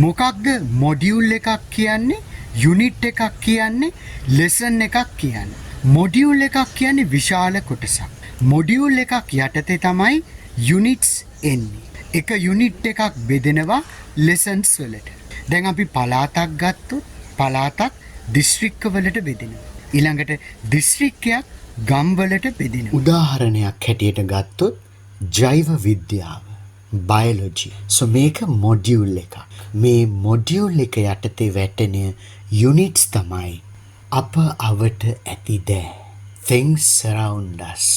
මොකක්ද මොඩියුල් එකක් කියන්නේ, යුනිට් එකක් කියන්නේ, ලෙසන් එකක් කියන්නේ. මොඩියුල් එකක් කියන්නේ විශාල කොටසක්. මොඩියුල් එකක් යටතේ තමයි යුනිට්ස් එන්නේ. එක යුනිට් එකක් බෙදෙනවා ලෙසන්ස් වලට. දැන් අපි පළාතක් ගත්තොත් පළාතක් දිස්ත්‍රික්ක වලට බෙදෙනවා. ඊළඟට දිස්ත්‍රික්කයක් ගම් වලට බෙදෙනවා. උදාහරණයක් හැටියට ගත්තොත් ජෛව විද්‍යාව, බයොලොජි. සෝ මේක මොඩියුල් එකක්. මේ මොඩියුල් එක යටතේ වැටෙන යුනිට්ස් තමයි අප අවට ඇති දෑ. Things around us.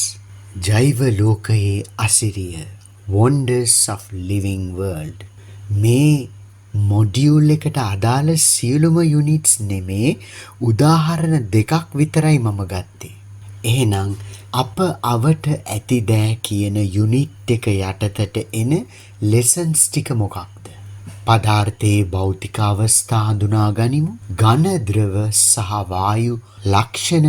ජෛව ලෝකයේ අසිරිය. Wonders of living world. මේ මොඩියුල් එකට අදාළ සියලුම යුනිට්ස් නෙමේ, උදාහරණ දෙකක් විතරයි මම ගත්තේ. එහෙනම් අප අවට ඇති දෑ කියන යුනිට් එක යටතට එන ලෙසන්ස් ටික මොකක්ද? පදාර්ථයේ භෞතික අවස්ථා හඳුනා ගනිමු. ඝන, ද්‍රව සහ වායු ලක්ෂණ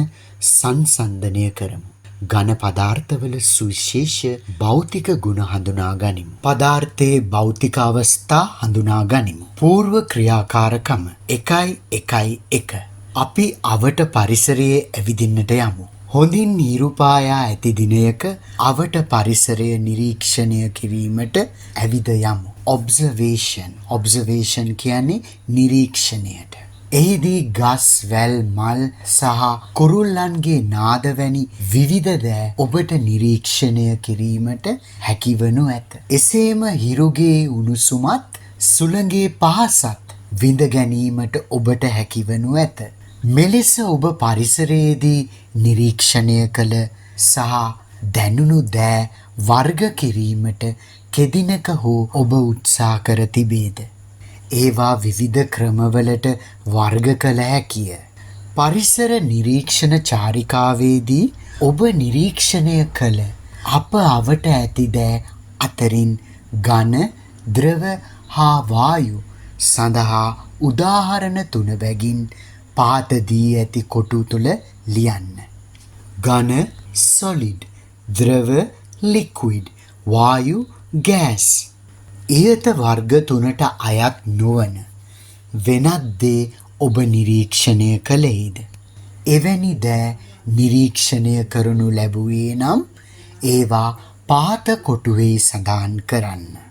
සංසන්දනය කරමු. ඝන පදාර්ථවල සුවිශේෂ භෞතික ගුණ හඳුනා ගනිමු. පදාර්ථයේ භෞතික අවස්ථා හඳුනා ගනිමු. పూర్ව ක්‍රියාකාරකම 1.1.1. අපි අවට පරිසරයේ ඇවිදින්නට යමු. හොඳින් නිරූපායා ඇති දිනයක අවට පරිසරය නිරීක්ෂණය කිරීමට ඇවිද යමු. ඔබ්සර්වේෂන් කියන්නේ නිරීක්ෂණයට. එහිදී ගස්, වැල්, මල් සහ කුරුල්ලන්ගේ නාද වැනි විවිධ දෑ ඔබට නිරීක්ෂණය කිරීමට හැකිවනු ඇත. එසේම හිරුගේ උණුසුමත් සුළඟේ පහසත් විඳ ගැනීමට ඔබට හැකිවනු ඇත. මෙලෙස ඔබ පරිසරයේදී නිරීක්ෂණය කළ සහ දැනුණු දෑ වර්ග කිරීමට කෙදිනක හෝ ඔබ උත්සාහ කර තිබේද? ඒවා විවිධ ක්‍රමවලට වර්ග කළ හැකිය. පරිසර නිරීක්ෂණ චාරිකාවේදී ඔබ නිරීක්ෂණය කළ අප අවට ඇති දෑ අතරින් ඝන, ද්‍රව හා වායු සඳහා උදාහරණ 3 බැගින් පහත දී ඇති කොටු තුල ලියන්න. ඝන solid, ද්‍රව liquid, වායු gas. ඉහත වර්ග 3ට අයත් නොවන වෙනත් දේ ඔබ නිරීක්ෂණය කළේද? එවැනි දෑ නිරීක්ෂණය කරනු ලැබුවේ නම් ඒවා පහත කොටුවේ සඳහන් කරන්න.